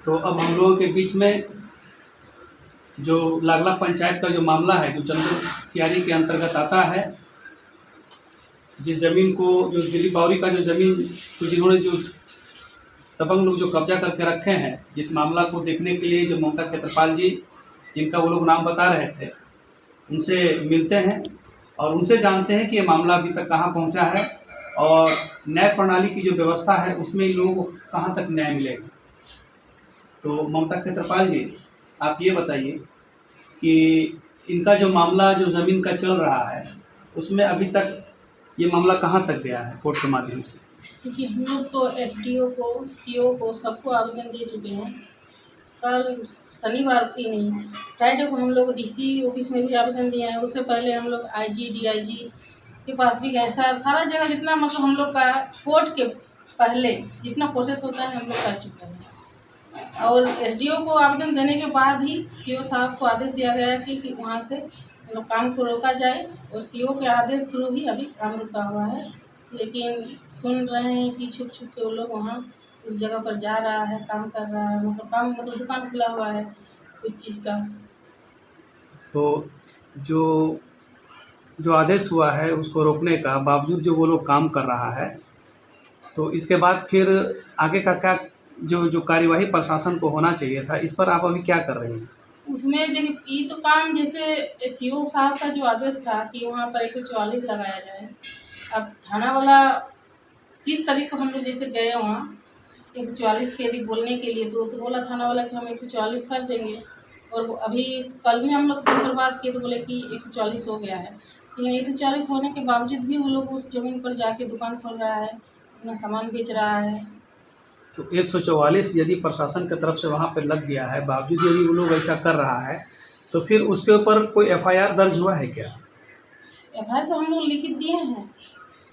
तो अब हम लोगों के बीच में जो लागला पंचायत का जो मामला है, जो चंदन कियारी के अंतर्गत आता है, जिस ज़मीन को जो दिलीप बावरी का जो ज़मीन को जिन्होंने जो दबंग लोग जो कब्जा करके रखे हैं, जिस मामला को देखने के लिए जो ममता क्षेत्रपाल जी, जिनका वो लोग नाम बता रहे थे, उनसे मिलते हैं और उनसे जानते हैं कि ये मामला अभी तक कहाँ पहुँचा है और न्याय प्रणाली की जो व्यवस्था है उसमें इन लोगों को कहाँ तक न्याय मिलेगा। तो ममता क्षेत्रपाल जी, आप ये बताइए कि इनका जो मामला जो ज़मीन का चल रहा है उसमें अभी तक ये मामला कहाँ तक गया है कोर्ट के माध्यम से? देखिए, हम लोग तो एसडीओ को, सीओ को, सबको आवेदन दे चुके हैं। कल शनिवार की नहीं, फ्राइडे को हम लोग डीसी ऑफिस में भी आवेदन दिए हैं। उससे पहले हम लोग आईजी, डीआईजी के पास भी गए। सारा जगह जितना मतलब हम लोग का कोर्ट के पहले जितना प्रोसेस होता है हम लोग कर चुके हैं। और एसडीओ को आवेदन देने के बाद ही सीओ साहब को आदेश दिया गया है कि वहाँ से मतलब काम को रोका जाए, और सीओ के आदेश थ्रू ही अभी काम रुका हुआ है। लेकिन सुन रहे हैं कि छुप छुप के वो लोग वहाँ उस जगह पर जा रहा है, काम कर रहा है, मतलब दुकान खुला हुआ है कुछ चीज़ का। तो जो जो आदेश हुआ है उसको रोकने का बावजूद जो वो लोग काम कर रहा है, तो इसके बाद फिर आगे का क्या जो कार्यवाही प्रशासन को होना चाहिए था, इस पर आप अभी क्या कर रहे हैं? उसमें देखिए, ये तो काम जैसे सीओ साहब का जो आदेश था कि वहाँ पर 144 लगाया जाए। अब थाना वाला 30 तारीख को हम लोग जैसे गए वहाँ 144 के लिए बोलने के लिए, तो बोला थाना वाला कि हम 144 कर देंगे। और वो अभी कल भी हम लोग फोन पर बात किए तो बोले कि 144 हो गया है। लेकिन 144 होने के बावजूद भी वो लोग उस ज़मीन पर जाके दुकान खोल रहा है, अपना सामान बेच रहा है। तो 144 यदि प्रशासन की तरफ से वहाँ पे लग गया है, बावजूद यदि वो लोग ऐसा कर रहा है, तो फिर उसके ऊपर कोई एफआईआर दर्ज हुआ है क्या? एफआईआर तो हम लोग लिखित दिए हैं।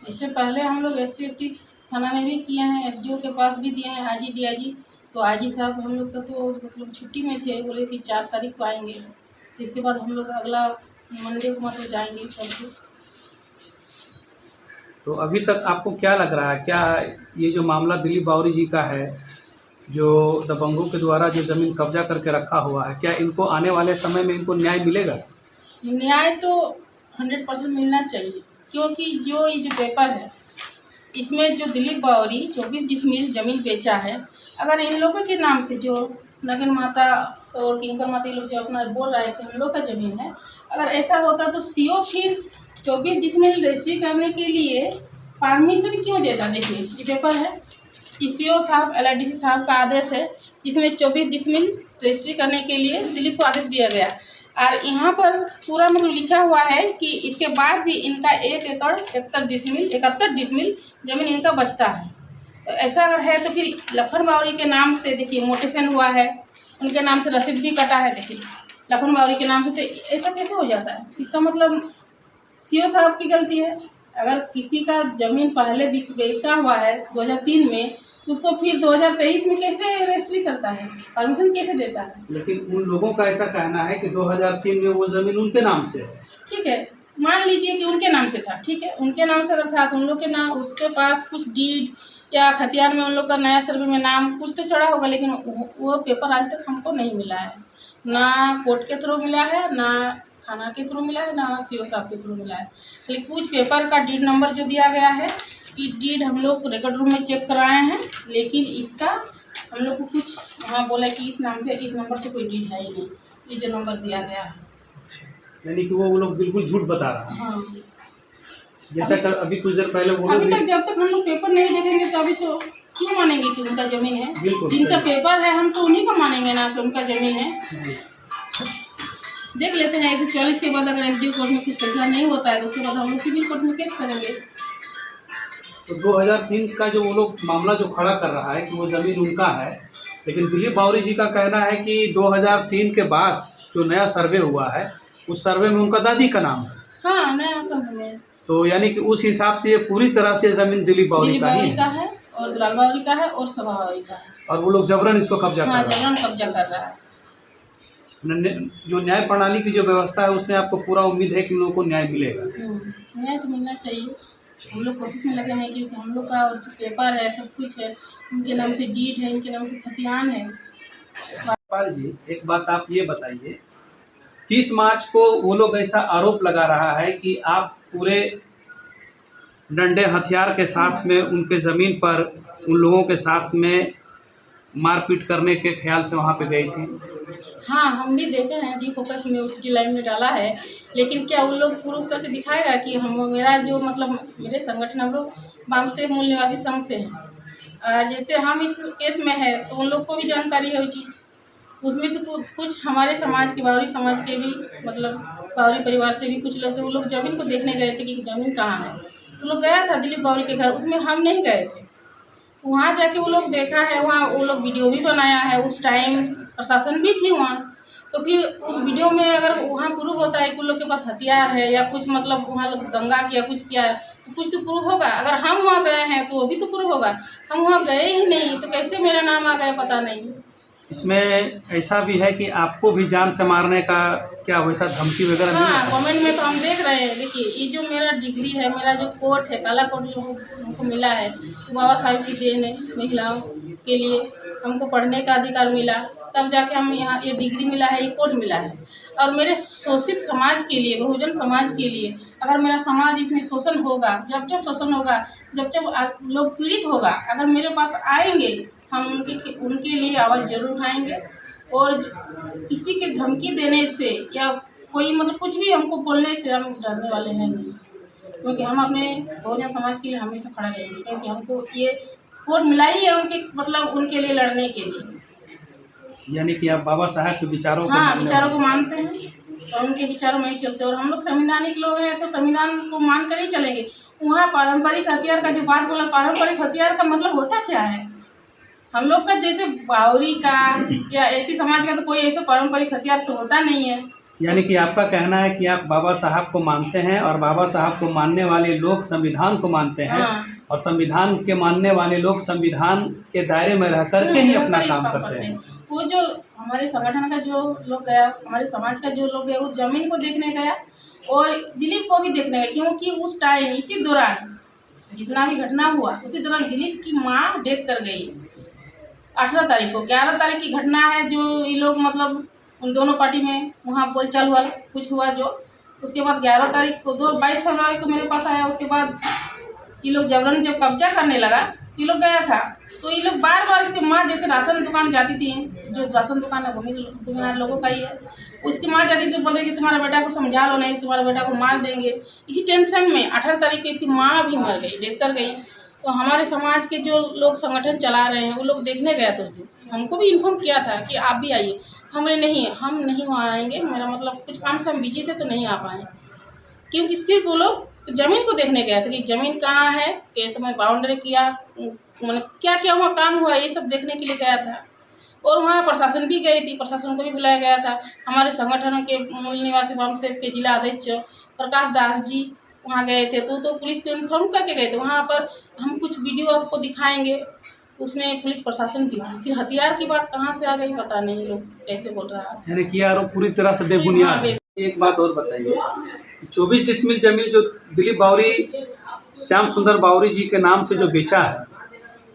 इससे पहले हम लोग SC/ST थाना में भी किए हैं, एसडीओ के पास भी दिए हैं, आईजी, डीआईजी। तो आईजी साहब हम लोग का तो मतलब छुट्टी में थे, बोले कि 4 तारीख को आएंगे। तो इसके बाद हम लोग अगला मंडे को मतलब जाएंगे परसों। तो अभी तक आपको क्या लग रहा है, क्या ये जो मामला दिलीप बावरी जी का है, जो दबंगों के द्वारा जो ज़मीन कब्जा करके रखा हुआ है, क्या इनको आने वाले समय में इनको न्याय मिलेगा? न्याय तो 100% मिलना चाहिए, क्योंकि ये जो पेपर है इसमें जो दिलीप बावरी 24 डिसमिल ज़मीन बेचा है, अगर इन लोगों के नाम से जो नगन माता और किंकर माता ये लोग जो अपना बोल रहा है कि हम लोग का ज़मीन है, अगर ऐसा होता तो सीओ फिर 24 डिसमिल रजिस्ट्री करने के लिए परमिशन क्यों देता? देखिए, ये पेपर है कि सीओ साहब LIDC साहब का आदेश है जिसमें 24 डिसमिल रजिस्ट्री करने के लिए दिलीप को आदेश दिया गया। और यहाँ पर पूरा मतलब लिखा हुआ है कि इसके बाद भी इनका 1 एकड़ 71 डिसमिल ज़मीन इनका बचता है। तो ऐसा अगर है तो फिर लखन बावरी के नाम से देखिए मोटेशन हुआ है, उनके नाम से रसीद भी कटा है। देखिए, लखन बावरी के नाम से, तो ऐसा कैसे हो जाता है? इसका मतलब सीओ साहब की गलती है। अगर किसी का ज़मीन पहले बिका हुआ है 2003 में, तो उसको फिर 2023 में कैसे रजिस्ट्री करता है, परमिशन कैसे देता है? लेकिन उन लोगों का ऐसा कहना है कि 2003 में वो ज़मीन उनके नाम से है। ठीक है, मान लीजिए कि उनके नाम से था, ठीक है, उनके नाम से अगर था तो उन लोग के नाम, उसके पास कुछ डीड या खतियान में उन लोग का नया सर्वे में नाम कुछ तो चढ़ा होगा, लेकिन वो पेपर आज तक हमको नहीं मिला है। ना कोर्ट के थ्रू मिला है, ना थाना के थ्रू मिला है, ना सीओ साहब के थ्रू मिला है। लेकिन कुछ पेपर का डीड नंबर जो दिया गया है, ये डीड हम लोग रिकॉर्ड रूम में चेक कराए हैं, लेकिन इसका हम लोग को कुछ वहाँ बोला कि इस नाम से, इस नंबर से कोई डीड है ही नहीं, ये जो नंबर दिया गया है। यानी कि वो लोग बिल्कुल झूठ बता रहा है। हाँ, जैसा कर अभी कुछ देर पहले वो अभी लोग तक जब तक हम लोग पेपर नहीं देखेंगे तो अभी तो क्यों मानेंगे कि उनका ज़मीन है? बिल्कुल जिनका सही। पेपर है हम तो उन्हीं का मानेंगे ना कि उनका ज़मीन है। जी। देख लेते हैं 144 के बाद अगर एसडीओ कोर्ट में कुछ फैसला नहीं होता है तो उसके बाद हम लोग सिविल कोर्ट में केस करेंगे। तो 2003 का जो वो लोग मामला जो खड़ा कर रहा है कि वो ज़मीन उनका है, लेकिन दिलीप बावरी जी का कहना है कि 2003 के बाद जो नया सर्वे हुआ है उस सर्वे में उनका दादी का नाम है। हाँ, नया समझ में। तो यानी कि उस हिसाब से ये पूरी तरह से ज़मीन दिलीप बावरी का ही का है है और दुलाल बावरी का है और सभा बावरी का है। और वो लोग जबरन इसको कब्जा हाँ, कर रहा जबरन कब्जा कर रहा है। है। जो न्याय प्रणाली की जो व्यवस्था है उसमें आपको पूरा उम्मीद है कि उन लोगों को न्याय मिलेगा? न्याय तो मिलना चाहिए। हम लोग कोशिश में लगे हैं क्योंकि हम लोग का जो पेपर है, सब कुछ है, उनके नाम से डीड है, इनके नाम से खतियान है, पाल जी, एक बात आप ये बताइए, 30 मार्च को वो लोग ऐसा आरोप लगा रहा है कि आप पूरे डंडे हथियार के साथ में उनके ज़मीन पर उन लोगों के साथ में मारपीट करने के ख्याल से वहाँ पे गई थी। हाँ, हम भी देखे हैं, डी फोकस में उसकी लाइन में डाला है, लेकिन क्या उन लोग प्रूव करके दिखाएगा कि हम मेरा जो मतलब मेरे संगठन हम लोग बामसे मूल निवासी संघ से हैं। जैसे हम इस केस में है तो उन लोग को भी जानकारी है वो चीज़, उसमें से कुछ हमारे समाज के बावरी समाज के भी मतलब बावरी परिवार से भी कुछ लोग थे, वो लोग ज़मीन को देखने गए थे कि ज़मीन कहाँ है। तो लोग गया था दिलीप बावरी के घर, उसमें हम नहीं गए थे। वहाँ जाके वो लोग देखा है, वहाँ वो लोग वीडियो भी बनाया है, उस टाइम प्रशासन भी थी वहाँ। तो फिर उस वीडियो में अगर वहाँ प्रूफ होता है कि उन लोग के पास हथियार है या कुछ मतलब वहाँ लोग दंगा किया कुछ किया है तो कुछ तो प्रूफ होगा। अगर हम वहाँ गए हैं तो वो भी तो प्रूफ होगा। हम वहाँ गए ही नहीं तो कैसे मेरा नाम आ गया पता नहीं। इसमें ऐसा भी है कि आपको भी जान से मारने का क्या वैसा धमकी वगैरह मिला हाँ, है? कमेंट में तो हम देख रहे हैं। देखिए ये जो मेरा डिग्री है, मेरा जो कोट है, काला कोट जो हमको मिला है, वो बाबा साहब की देन है। महिलाओं के लिए हमको पढ़ने का अधिकार मिला, तब जाके हम यहाँ ये डिग्री मिला है, ये कोट मिला है। और मेरे शोषित समाज के लिए, बहुजन समाज के लिए, अगर मेरा समाज इसमें शोषण होगा, जब जब शोषण होगा, जब जब लोग पीड़ित होगा, अगर मेरे पास आएंगे हम उनके लिए आवाज़ जरूर उठाएंगे। और किसी के धमकी देने से या कोई मतलब कुछ भी हमको बोलने से हम डरने वाले हैं नहीं, क्योंकि हम अपने बहुजन समाज के लिए हमेशा खड़ा रहेंगे, क्योंकि हमको ये वोट मिला ही है उनके मतलब उनके लिए लड़ने के लिए। यानी कि आप बाबा साहब के विचारों को हाँ, विचारों को मानते हैं और उनके विचारों में ही चलते हैं। और हम लोग संवैधानिक लोग हैं तो संविधान को मान कर ही चलेंगे। वहाँ पारंपरिक हथियार का जो बात बोला, पारंपरिक हथियार का मतलब होता क्या है? हम लोग का जैसे बावरी का या ऐसी समाज का तो कोई ऐसा पारंपरिक हथियार तो होता नहीं है। यानी कि आपका कहना है कि आप बाबा साहब को मानते हैं और बाबा साहब को मानने वाले लोग संविधान को मानते हैं। हाँ। और संविधान के मानने वाले लोग संविधान के दायरे में रह करके ही अपना काम करते हैं। वो जो हमारे संगठन का जो लोग गया, हमारे समाज का जो लोग गया, वो जमीन को देखने गया और दिलीप को भी देखने गया, क्योंकि उस टाइम इसी दौरान जितना भी घटना हुआ उसी दौरान दिलीप की माँ डेथ कर गई 18 तारीख को। 11 तारीख की घटना है जो ये लोग मतलब उन दोनों पार्टी में वहाँ बोलचाल हुआ, कुछ हुआ जो उसके बाद 11 तारीख को 22 फरवरी को मेरे पास आया। उसके बाद ये लोग जबरन जब कब्जा करने लगा ये लोग गया था, तो ये लोग बार बार इसकी माँ जैसे राशन दुकान जाती थी, जो राशन दुकान है भूमिहार लोगों का ही है, उसकी माँ जाती थी, बोलते कि तुम्हारा बेटा को समझा लो, नहीं तुम्हारा बेटा को मार देंगे। इसी टेंशन में 18 तारीख को इसकी माँ भी मर गई, डेथ कर गई। तो हमारे समाज के जो लोग संगठन चला रहे हैं वो लोग देखने गए थे, हमको भी इन्फॉर्म किया था कि आप भी आइए। हमने नहीं, हम नहीं वहाँ आएंगे, मेरा मतलब कुछ काम से हम बिजी थे तो नहीं आ पाए, क्योंकि सिर्फ वो लोग ज़मीन को देखने गया था कि ज़मीन कहाँ है, खेत में बाउंड्री किया, मतलब क्या क्या वहाँ काम हुआ, ये सब देखने के लिए गया था। और वहाँ प्रशासन भी गई थी, प्रशासन को भी बुलाया गया था। हमारे संगठन के मूल निवासी बामसेब के जिला अध्यक्ष प्रकाश दास जी वहाँ गए थे, तो पुलिस को इन्फॉर्म करके गए थे। वहाँ पर हम कुछ वीडियो आपको दिखाएंगे, उसमें पुलिस प्रशासन की थी। फिर हथियार की बात कहाँ से आ गई पता नहीं, लोग कैसे बोल रहा है। यानी कि आरोप पूरी तरह से बेबुनियाद है। एक बात और बताइए, 24 डिसमिल जमीन जो दिलीप बावरी श्याम सुंदर बावरी जी के नाम से जो बेचा है,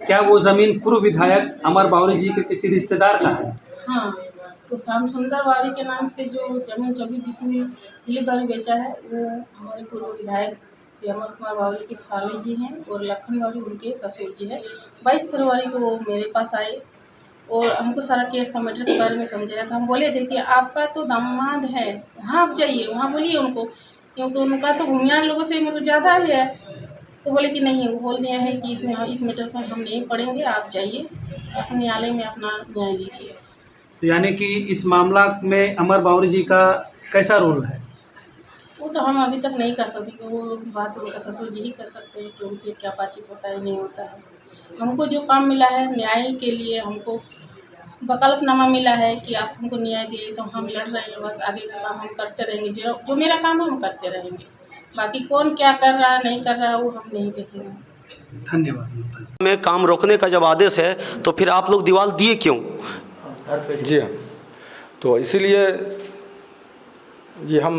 क्या वो ज़मीन पूर्व विधायक अमर बावरी जी के किसी रिश्तेदार का है? हाँ, तो श्याम सुंदर बावरी के नाम से जो जमीन 24 डिसमिल दिलीप बावरी बेचा है, वो हमारे पूर्व विधायक श्री अमर कुमार बावरी के साली जी हैं और लखन बावरी उनके ससुर जी हैं। 22 फरवरी को वो मेरे पास आए और हमको सारा केस का मैटर के बारे में समझाया था। हम बोले थे कि आपका तो दामाद है, वहाँ आप जाइए, वहाँ बोलिए उनको, क्योंकि उनका तो भूमिहार लोगों से मतलब ज़्यादा ही है। तो बोले कि नहीं, वो बोल दिया है कि इसमें इस मैटर पर हम नहीं पढ़ेंगे, आप जाइए अपने न्यायालय में अपना न्याय लीजिए। तो यानी कि इस मामला में अमर बावरी जी का कैसा रोल है? वो तो हम अभी तक नहीं कर सकते, कि वो बात उनका ससुर जी ही कर सकते हैं कि उनसे क्या बातचीत होता है नहीं होता है। हमको जो काम मिला है न्याय के लिए, हमको वकालतनामा मिला है कि आप हमको न्याय दिए, तो हम लड़ रहे हैं, बस आगे का काम हम करते रहेंगे। जो मेरा काम है हम करते रहेंगे, बाकी कौन क्या कर रहा है नहीं कर रहा है वो हम नहीं देखेंगे। धन्यवाद। में काम रोकने का जब आदेश है तो फिर आप लोग दीवार दिए क्यों? जी हाँ, तो इसीलिए ये हम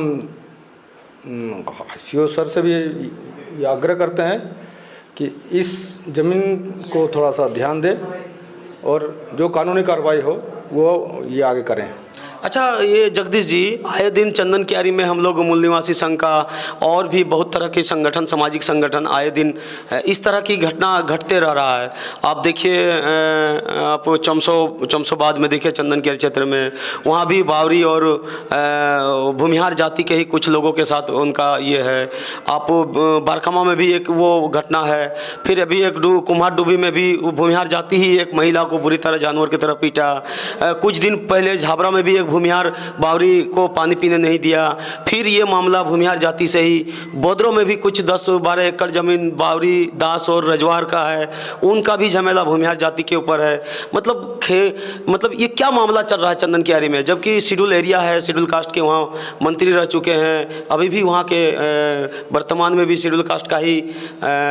सीओ सर से भी ये आग्रह करते हैं कि इस ज़मीन को थोड़ा सा ध्यान दें और जो कानूनी कार्रवाई हो वो ये आगे करें। अच्छा, ये जगदीश जी, आए दिन चंदन कियारी में हम लोग मूल निवासी संघ का और भी बहुत तरह के संगठन, सामाजिक संगठन आए दिन इस तरह की घटना घटते रह रहा है। आप देखिए, आप चमसोबाद में देखिए, चंदन कियारी क्षेत्र में, वहाँ भी बावरी और भूमिहार जाति के ही कुछ लोगों के साथ उनका ये है। आप बारखमा में भी एक वो घटना है। फिर अभी एक कुम्हार डूबी में भी भूमिहार जाति ही एक महिला को बुरी तरह जानवर की तरह पीटा। कुछ दिन पहले झाबरा में भी एक भूमिहार बावरी को पानी पीने नहीं दिया। फिर ये मामला भूमिहार जाति से ही बोदरो में भी कुछ 10-12 एकड़ ज़मीन बावरी, दास और रजवार का है, उनका भी झमेला भूमिहार जाति के ऊपर है। मतलब ये क्या मामला चल रहा है चंदन कियारी में, जबकि शेड्यूल एरिया है, शेड्यूल कास्ट के वहाँ मंत्री रह चुके हैं, अभी भी वहाँ के वर्तमान में भी शेड्यूल कास्ट का ही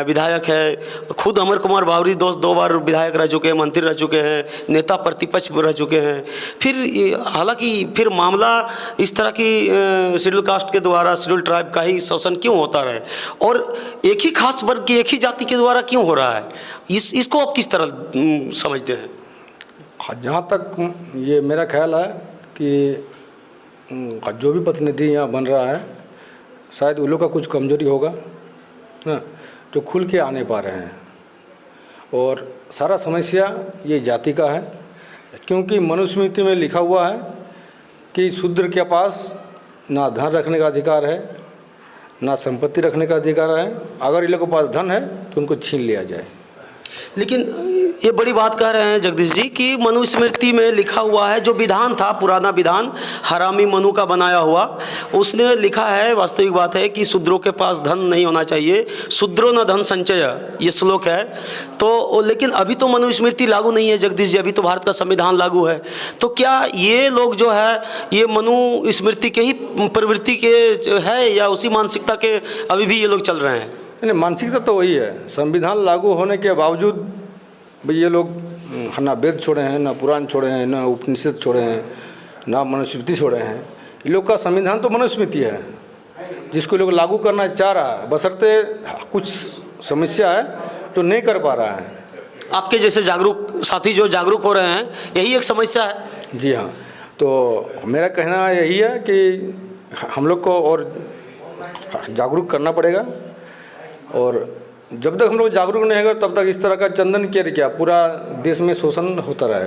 विधायक है। खुद अमर कुमार बावरी 2 बार विधायक रह चुके हैं, मंत्री रह चुके हैं, नेता प्रतिपक्ष रह चुके हैं। फिर हालांकि फिर मामला इस तरह की शेड्यूल कास्ट के द्वारा, शेड्यूल ट्राइब का ही शोषण क्यों होता रहे, और एक ही खास वर्ग की, एक ही जाति के द्वारा क्यों हो रहा है, इसको आप किस तरह समझते हैं? जहाँ तक ये मेरा ख्याल है कि जो भी प्रतिनिधि यहाँ बन रहा है, शायद उन लोग का कुछ कमजोरी होगा ना, जो खुल के आ नहीं पा रहे हैं। और सारा समस्या ये जाति का है, क्योंकि मनुस्मृति में लिखा हुआ है कि शूद्र के पास ना धन रखने का अधिकार है, ना संपत्ति रखने का अधिकार है। अगर इन लोगों के पास धन है तो उनको छीन लिया जाए। लेकिन ये बड़ी बात कह रहे हैं जगदीश जी कि मनुस्मृति में लिखा हुआ है, जो विधान था, पुराना विधान हरामी मनु का बनाया हुआ, उसने लिखा है, वास्तविक बात है कि शूद्रों के पास धन नहीं होना चाहिए, शूद्रो न धन संचय, ये श्लोक है। तो लेकिन अभी तो मनुस्मृति लागू नहीं है जगदीश जी, अभी तो भारत का संविधान लागू है। तो क्या ये लोग जो है ये मनुस्मृति के ही प्रवृत्ति के है, या उसी मानसिकता के अभी भी ये लोग चल रहे हैं? नहीं, मानसिकता तो वही है। संविधान लागू होने के बावजूद भाई ये लोग ना वेद छोड़े हैं, ना पुराण छोड़े हैं, ना उपनिषद छोड़े हैं, ना मनुस्मृति छोड़े हैं। ये लोग का संविधान तो मनुस्मृति है, जिसको लोग लागू करना चाह रहा है, बशर्ते कुछ समस्या है तो नहीं कर पा रहा है। आपके जैसे जागरूक साथी जो जागरूक हो रहे हैं, यही एक समस्या है। जी हाँ, तो मेरा कहना यही है कि हम लोग को और जागरूक करना पड़ेगा, और जब तक हम लोग जागरूक नहीं होगा तब तक इस तरह का चंदन कियारी क्या पूरा देश में शोषण होता रहेगा।